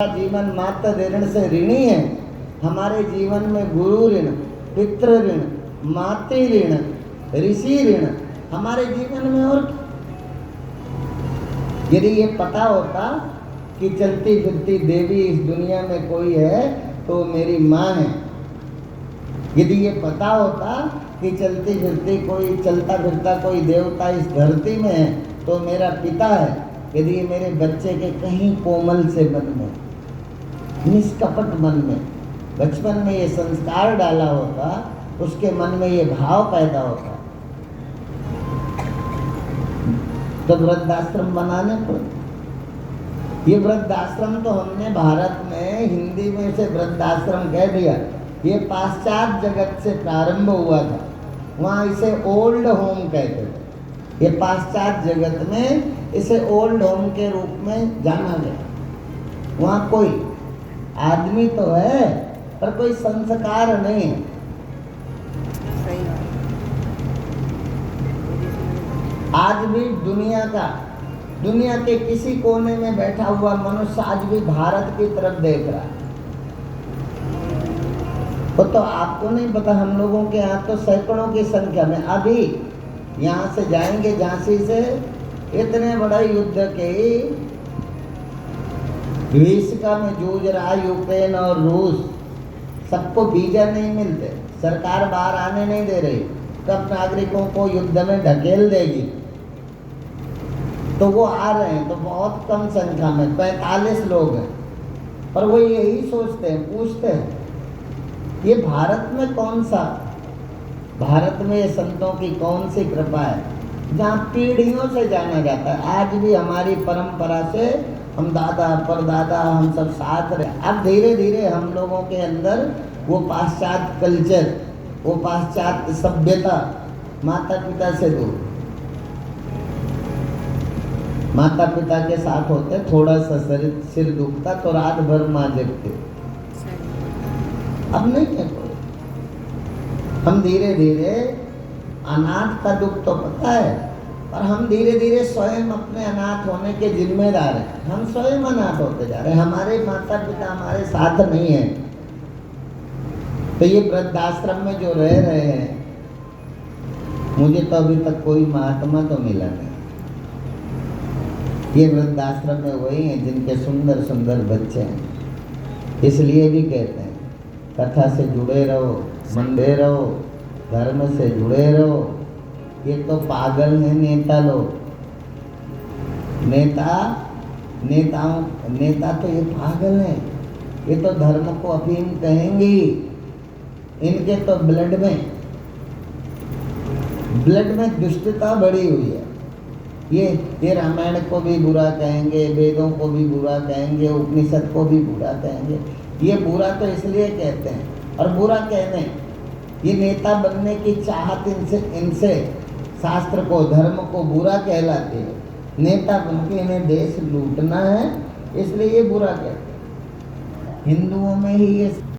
जीवन मात्र ऋण से ऋणी है। हमारे जीवन में गुरु ऋण, पितृ ऋण, मातृ ऋण, ऋषि ऋण हमारे जीवन में। और यदि ये पता होता कि चलती फिरती देवी इस दुनिया में कोई है तो मेरी माँ है, यदि ये पता होता कि चलती फिरती कोई चलता फिरता कोई देवता इस धरती में है तो मेरा पिता है, यदि ये मेरे बच्चे के कहीं कोमल से मन में, निष्कपट मन में, बचपन में ये संस्कार डाला होता, उसके मन में ये भाव पैदा होता, तो वृद्धाश्रम बनाने पड़े। ये वृद्धाश्रम तो हमने भारत में हिंदी में से वृद्धाश्रम कह दिया, ये पाश्चात्य जगत से प्रारंभ हुआ था। वहाँ इसे ओल्ड होम कहते थे। ये पाश्चात्य जगत में इसे ओल्ड होम के रूप में जाना गया। वहाँ कोई आदमी तो है पर कोई संस्कार नहीं है। आज भी दुनिया के किसी कोने में बैठा हुआ मनुष्य आज भी भारत की तरफ देख रहा है। वो तो आपको नहीं पता, हम लोगों के यहाँ तो सैकड़ों की संख्या में अभी यहाँ से जाएंगे झांसी से, इतने बड़ा युद्ध के विश्व में जूझ रहा यूक्रेन और रूस, सबको वीजा नहीं मिलते, सरकार बाहर आने नहीं दे रही, कब नागरिकों को युद्ध में ढकेल देगी। तो वो आ रहे हैं तो बहुत कम संख्या में 45 लोग हैं, और वो यही सोचते हैं, पूछते हैं ये भारत में कौन सा, भारत में ये संतों की कौन सी कृपा है जहाँ पीढ़ियों से जाना जाता है। आज भी हमारी परंपरा से हम दादा परदादा हम सब साथ रहे। अब धीरे धीरे हम लोगों के अंदर वो पाश्चात्य कल्चर, वो पाश्चात्य सभ्यता, माता पिता से दूर, माता पिता के साथ होते थोड़ा सा सिर दुखता तो रात भर माँ जगती, अब नहीं है कोई। हम धीरे धीरे, अनाथ का दुख तो पता है, पर हम धीरे धीरे स्वयं अपने अनाथ होने के जिम्मेदार हैं। हम स्वयं अनाथ होते जा रहे हैं, हमारे माता पिता हमारे साथ नहीं है। तो ये वृद्धाश्रम में जो रह रहे हैं, मुझे तो अभी तक कोई महात्मा तो मिला नहीं। ये वृद्धाश्रम में वही हैं जिनके सुंदर सुंदर बच्चे हैं। इसलिए भी कहते हैं कथा से जुड़े रहो, मंडे रहो, धर्म से जुड़े रहो। ये तो पागल हैं नेता लोग, नेता तो ये पागल हैं। ये तो धर्म को अफीम कहेंगे, इनके तो ब्लड में दुष्टता बढ़ी हुई है। ये रामायण को भी बुरा कहेंगे, वेदों को भी बुरा कहेंगे, उपनिषद को भी बुरा कहेंगे। ये बुरा तो इसलिए कहते हैं, और बुरा कहने ये नेता बनने की चाहत इनसे शास्त्र को, धर्म को बुरा कहलाती है। नेता बनके इन्हें देश लूटना है, इसलिए ये बुरा कहते हैं। हिंदुओं में ही ये